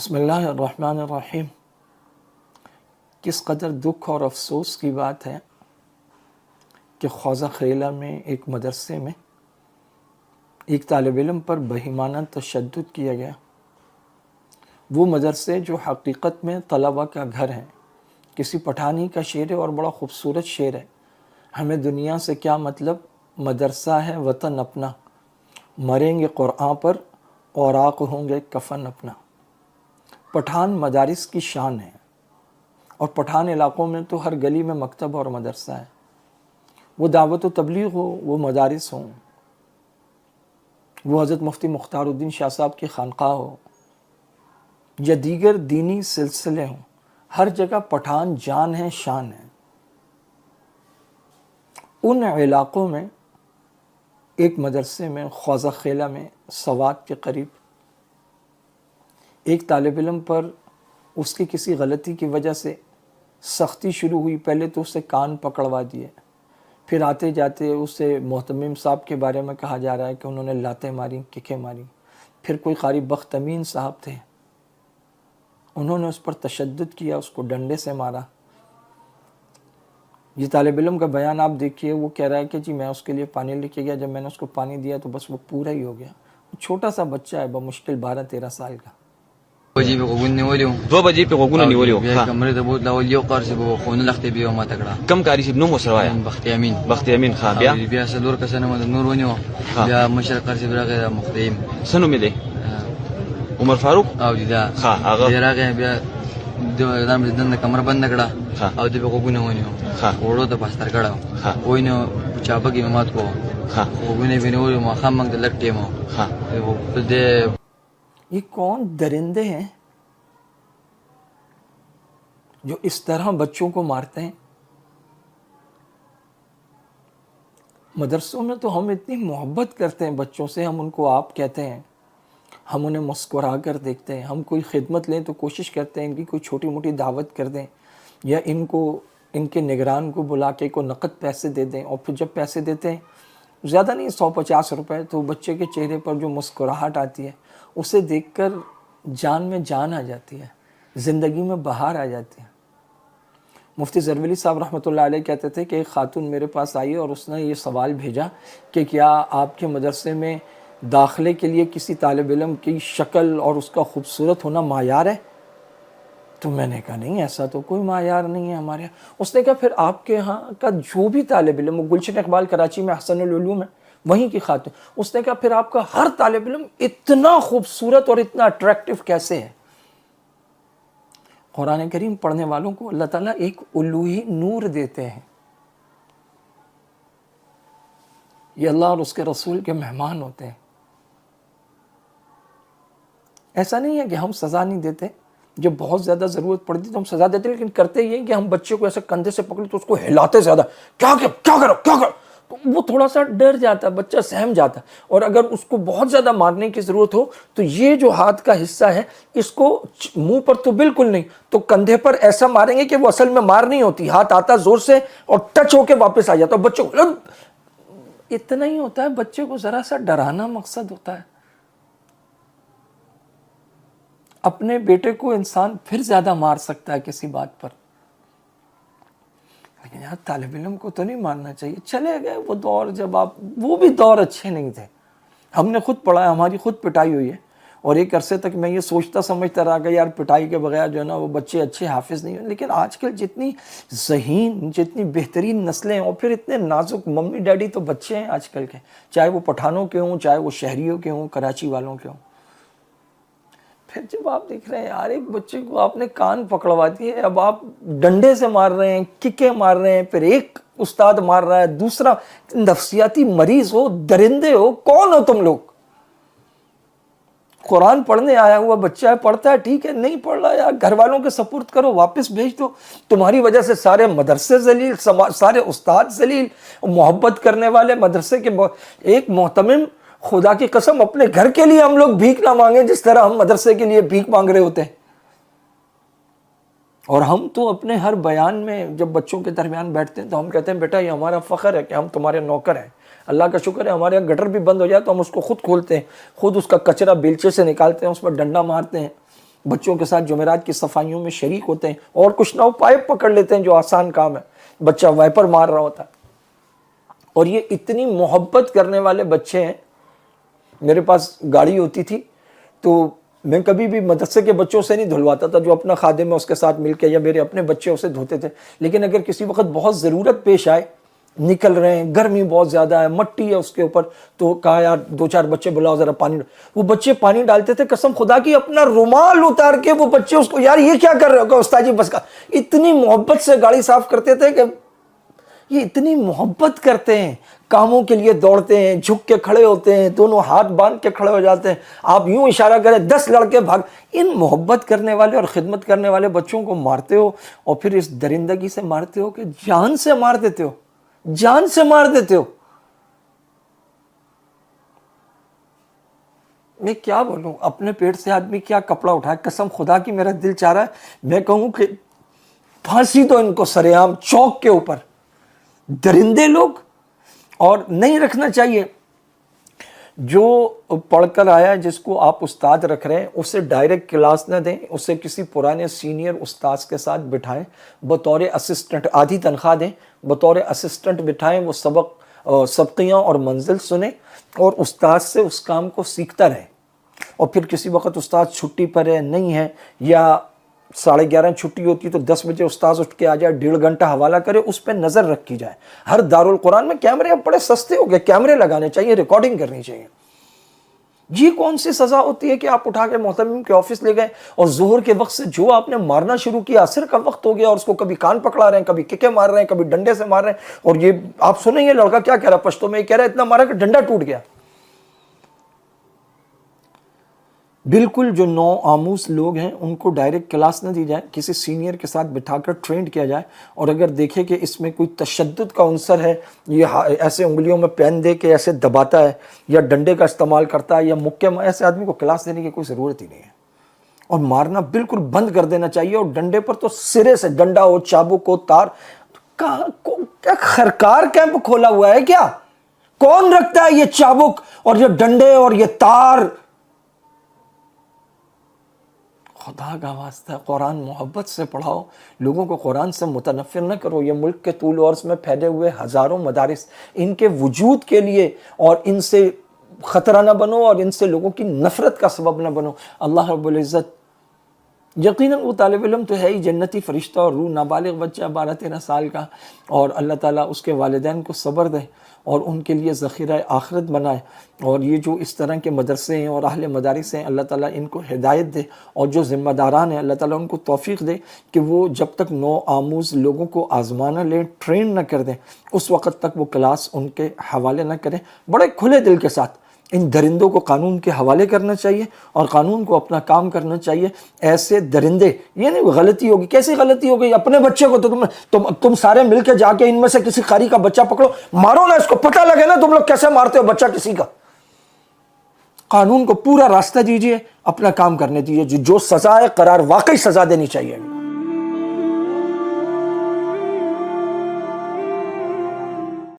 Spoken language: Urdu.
بسم اللہ الرحمن الرحیم۔ کس قدر دکھ اور افسوس کی بات ہے کہ خوضہ خیلہ میں ایک مدرسے میں ایک طالب علم پر بہیمانہ تشدد کیا گیا۔ وہ مدرسے جو حقیقت میں طلبہ کا گھر ہے، کسی پٹھانی کا شعر ہے اور بڑا خوبصورت شعر ہے، ہمیں دنیا سے کیا مطلب، مدرسہ ہے وطن اپنا، مریں گے قرآن پر اوراق ہوں گے کفن اپنا۔ پٹھان مدارس کی شان ہے، اور پٹھان علاقوں میں تو ہر گلی میں مکتب اور مدرسہ ہے۔ وہ دعوت و تبلیغ ہو، وہ مدارس ہوں، وہ حضرت مفتی مختار الدین شاہ صاحب کی خانقاہ ہو یا دیگر دینی سلسلے ہوں، ہر جگہ پٹھان جان ہے، شان ہے۔ ان علاقوں میں ایک مدرسے میں خوضہ خیلہ میں سوات کے قریب ایک طالب علم پر اس کی کسی غلطی کی وجہ سے سختی شروع ہوئی۔ پہلے تو اسے کان پکڑوا دیے، پھر آتے جاتے اسے محتمم صاحب کے بارے میں کہا جا رہا ہے کہ انہوں نے لاتیں ماری، ککیں ماری۔ پھر کوئی قاری بخت امین صاحب تھے، انہوں نے اس پر تشدد کیا، اس کو ڈنڈے سے مارا۔ یہ طالب علم کا بیان آپ دیکھیے، وہ کہہ رہا ہے کہ جی میں اس کے لیے پانی لے کے گیا، جب میں نے اس کو پانی دیا تو بس وہ پورا ہی ہو گیا۔ چھوٹا سا بچہ ہے، بمشکل 12-13 سال کا۔ 2 بجې په غوګون نیولیو 2 بجې په غوګونه نیولیو. بیا کمرې ته بوتلول، یو قار چې په خونه لختې بیا ماته کړه. کم کاری صاحب نوم ورسره وایه؟ بختي امین. بختي امین. ښه، بیا بیا څلور کسانه مې د نور ونیو. بیا مشر قار صاحب راغی، د مختیم څه نوم یې دی؟ عمر فاروق. او دا ښه، هغه بیا راغی، بیا دا مې دنده کمره بنده کړه او د په غوګونه ونیو. وړو ته پاستر کړه وای نو چابک یې مات کو. غوګونه به نیولو، ماښام موږ د لږ ټیم و د یہ کون درندے ہیں جو اس طرح بچوں کو مارتے ہیں؟ مدرسوں میں تو ہم اتنی محبت کرتے ہیں بچوں سے، ہم ان کو آپ کہتے ہیں، ہم انہیں مسکرا کر دیکھتے ہیں، ہم کوئی خدمت لیں تو کوشش کرتے ہیں ان کی کوئی چھوٹی موٹی دعوت کر دیں، یا ان کو ان کے نگران کو بلا کے کو نقد پیسے دے دیں، اور پھر جب پیسے دیتے ہیں زیادہ نہیں 150 روپے، تو بچے کے چہرے پر جو مسکراہٹ آتی ہے اسے دیکھ کر جان میں جان آ جاتی ہے، زندگی میں بہار آ جاتی ہے۔ مفتی زرولی صاحب رحمۃ اللہ علیہ کہتے تھے کہ ایک خاتون میرے پاس آئی اور اس نے یہ سوال بھیجا کہ کیا آپ کے مدرسے میں داخلے کے لیے کسی طالب علم کی شکل اور اس کا خوبصورت ہونا معیار ہے؟ تو میں نے کہا نہیں، ایسا تو کوئی معیار نہیں ہے ہمارے یہاں۔ اس نے کہا پھر آپ کے ہاں کا جو بھی طالب علم، وہ گلشن اقبال کراچی میں حسن العلوم ہے، وہیں کی خاتون، اس نے کہا پھر آپ کا ہر طالب علم اتنا خوبصورت اور اتنا اٹریکٹیو کیسے ہے؟ قرآن کریم پڑھنے والوں کو اللہ تعالیٰ ایک الوہی نور دیتے ہیں، یہ اللہ اور اس کے رسول کے مہمان ہوتے ہیں۔ ایسا نہیں ہے کہ ہم سزا نہیں دیتے، جب بہت زیادہ ضرورت پڑتی تو ہم سزا دیتے، لیکن کرتے یہ کہ ہم بچے کو ایسے کندھے سے پکڑے تو اس کو ہلاتے زیادہ، کیا کرو، تو وہ تھوڑا سا ڈر جاتا ہے، بچہ سہم جاتا ہے۔ اور اگر اس کو بہت زیادہ مارنے کی ضرورت ہو تو یہ جو ہاتھ کا حصہ ہے اس کو منہ پر تو بالکل نہیں، تو کندھے پر ایسا ماریں گے کہ وہ اصل میں مار نہیں ہوتی، ہاتھ آتا زور سے اور ٹچ ہو کے واپس آ جاتا ہے، بچوں کو اتنا ہی ہوتا ہے۔ بچے کو ذرا سا ڈرانا مقصد ہوتا ہے۔ اپنے بیٹے کو انسان پھر زیادہ مار سکتا ہے کسی بات پر، لیکن یار طالب علم کو تو نہیں مارنا چاہیے۔ چلے گئے وہ دور، جب وہ بھی دور اچھے نہیں تھے، ہم نے خود پڑھا ہے، ہماری خود پٹائی ہوئی ہے، اور ایک عرصے تک میں یہ سوچتا سمجھتا رہا کہ یار پٹائی کے بغیر جو ہے نا وہ بچے اچھے حافظ نہیں ہیں۔ لیکن آج کل جتنی ذہین، جتنی بہترین نسلیں ہیں، اور پھر اتنے نازک ممی ڈیڈی تو بچے ہیں آج کل کے، چاہے وہ پٹھانوں کے ہوں، چاہے وہ شہریوں کے ہوں، کراچی والوں کے ہوں۔ پھر جب آپ دیکھ رہے ہیں یار ایک بچے کو آپ نے کان پکڑوا دیے، اب آپ ڈنڈے سے مار رہے ہیں، ککیں مار رہے ہیں، پھر ایک استاد مار رہا ہے، دوسرا نفسیاتی مریض ہو، درندے ہو، کون ہو تم لوگ؟ قرآن پڑھنے آیا ہوا بچہ ہے، پڑھتا ہے ٹھیک ہے، نہیں پڑھ رہا یار گھر والوں کے سپرد کرو، واپس بھیج دو۔ تمہاری وجہ سے سارے مدرسے ذلیل، سارے استاد ذلیل، محبت کرنے والے مدرسے کے ایک محتمم، خدا کی قسم اپنے گھر کے لیے ہم لوگ بھیک نہ مانگیں جس طرح ہم مدرسے کے لیے بھیک مانگ رہے ہوتے ہیں۔ اور ہم تو اپنے ہر بیان میں جب بچوں کے درمیان بیٹھتے ہیں تو ہم کہتے ہیں بیٹا یہ ہمارا فخر ہے کہ ہم تمہارے نوکر ہیں، اللہ کا شکر ہے ہمارے یہاں گٹر بھی بند ہو جائے تو ہم اس کو خود کھولتے ہیں، خود اس کا کچرا بیلچے سے نکالتے ہیں، اس پر ڈنڈا مارتے ہیں، بچوں کے ساتھ جمعرات کی صفائیوں میں شریک ہوتے ہیں، اور کچھ نہ ہو پائپ پکڑ لیتے ہیں جو آسان کام ہے، بچہ وائپر مار رہا ہوتا ہے. اور یہ اتنی محبت کرنے والے بچے ہیں. میرے پاس گاڑی ہوتی تھی تو میں کبھی بھی مدرسے کے بچوں سے نہیں دھلواتا تھا، جو اپنا خادم ہے اس کے ساتھ مل کے یا میرے اپنے بچے اسے دھوتے تھے. لیکن اگر کسی وقت بہت ضرورت پیش آئے، نکل رہے ہیں، گرمی بہت زیادہ ہے، مٹی ہے اس کے اوپر، تو کہا یار 2-4 بچے بلاؤ ذرا پانی. وہ بچے پانی ڈالتے تھے، قسم خدا کی اپنا رومال اتار کے وہ بچے اس کو، یار یہ کیا کر رہے ہو؟ کہ استاد جی بس کا. اتنی محبت سے گاڑی صاف کرتے تھے کہ یہ اتنی محبت کرتے ہیں، کاموں کے لیے دوڑتے ہیں، جھک کے کھڑے ہوتے ہیں، دونوں ہاتھ باندھ کے کھڑے ہو جاتے ہیں. آپ یوں اشارہ کریں 10 لڑکے بھاگ. ان محبت کرنے والے اور خدمت کرنے والے بچوں کو مارتے ہو، اور پھر اس درندگی سے مارتے ہو کہ جان سے مار دیتے ہو، جان سے مار دیتے ہو. میں کیا بولوں، اپنے پیٹ سے آدمی کیا کپڑا اٹھائے. قسم خدا کی میرا دل چاہ رہا ہے میں کہوں کہ پھانسی تو ان کو سرے عام چوک کے اوپر. درندے لوگ. اور نہیں رکھنا چاہیے. جو پڑھ کر آیا جس کو آپ استاد رکھ رہے ہیں اسے ڈائریکٹ کلاس نہ دیں، اسے کسی پرانے سینئر استاذ کے ساتھ بٹھائیں، بطور اسسٹنٹ آدھی تنخواہ دیں، بطور اسسٹنٹ بٹھائیں، وہ سبقیاں اور منزل سنیں اور استاد سے اس کام کو سیکھتا رہے. اور پھر کسی وقت استاد چھٹی پر ہے، نہیں ہے، یا 11:30 چھٹی ہوتی تو 10 بجے استاذ اٹھ کے آ جائے، 1.5 گھنٹہ حوالہ کرے، اس پہ نظر رکھی جائے. ہر دارالقرآن میں کیمرے اب بڑے سستے ہو گئے، کیمرے لگانے چاہیے، ریکارڈنگ کرنی چاہیے. یہ کون سی سزا ہوتی ہے کہ آپ اٹھا کے محتمم کے آفس لے گئے اور ظہر کے وقت سے جو آپ نے مارنا شروع کیا، عصر کا وقت ہو گیا اور اس کو کبھی کان پکڑا رہے ہیں، کبھی ککے مار رہے ہیں، کبھی ڈنڈے سے مار رہے ہیں. اور یہ آپ سنیں، یہ لڑکا کیا کہہ رہا ہے پشتو میں، یہ کہہ رہا ہے اتنا مارا کہ ڈنڈا ٹوٹ گیا. بالکل جو نو آموز لوگ ہیں ان کو ڈائریکٹ کلاس نہ دی جائے، کسی سینئر کے ساتھ بٹھا کر ٹرینڈ کیا جائے. اور اگر دیکھے کہ اس میں کوئی تشدد کا عنصر ہے، یہ ایسے انگلیوں میں پین دے کے ایسے دباتا ہے یا ڈنڈے کا استعمال کرتا ہے یا مکے میں، ایسے آدمی کو کلاس دینے کی کوئی ضرورت ہی نہیں ہے. اور مارنا بالکل بند کر دینا چاہیے. اور ڈنڈے پر تو سرے سے، ڈنڈا ہو، چابک ہو، تار. کیا خرکار کیمپ کھولا ہوا ہے کیا؟ کون رکھتا ہے یہ چابک اور یہ ڈنڈے اور یہ تار؟ خدا کا واسطہ قرآن محبت سے پڑھاؤ، لوگوں کو قرآن سے متنفر نہ کرو. یہ ملک کے طول و عرض میں پھیلے ہوئے ہزاروں مدارس، ان کے وجود کے لیے اور ان سے خطرہ نہ بنو اور ان سے لوگوں کی نفرت کا سبب نہ بنو. اللہ رب العزت یقیناً وہ طالب علم تو ہے ہی جنتی فرشتہ اور روح نابالغ بچہ 12-13 سال کا، اور اللہ تعالیٰ اس کے والدین کو صبر دے اور ان کے لیے ذخیرہ آخرت بنائے. اور یہ جو اس طرح کے مدرسے ہیں اور اہل مدارس ہیں، اللہ تعالیٰ ان کو ہدایت دے، اور جو ذمہ داران ہیں اللہ تعالیٰ ان کو توفیق دے کہ وہ جب تک نو آموز لوگوں کو آزمانہ لیں، ٹرین نہ کر دیں، اس وقت تک وہ کلاس ان کے حوالے نہ کریں. بڑے کھلے دل کے ساتھ ان درندوں کو قانون کے حوالے کرنا چاہیے اور قانون کو اپنا کام کرنا چاہیے. ایسے درندے، یہ نہیں غلطی ہوگی، کیسی غلطی ہو گئی؟ اپنے بچے کو تو تم سارے مل کے جا کے ان میں سے کسی قاری کا بچہ پکڑو، مارو نا اس کو، پتہ لگے نا تم لوگ کیسے مارتے ہو بچہ کسی کا. قانون کو پورا راستہ دیجئے، اپنا کام کرنے دیجئے. جو سزا ہے قرار، واقعی سزا دینی چاہیے.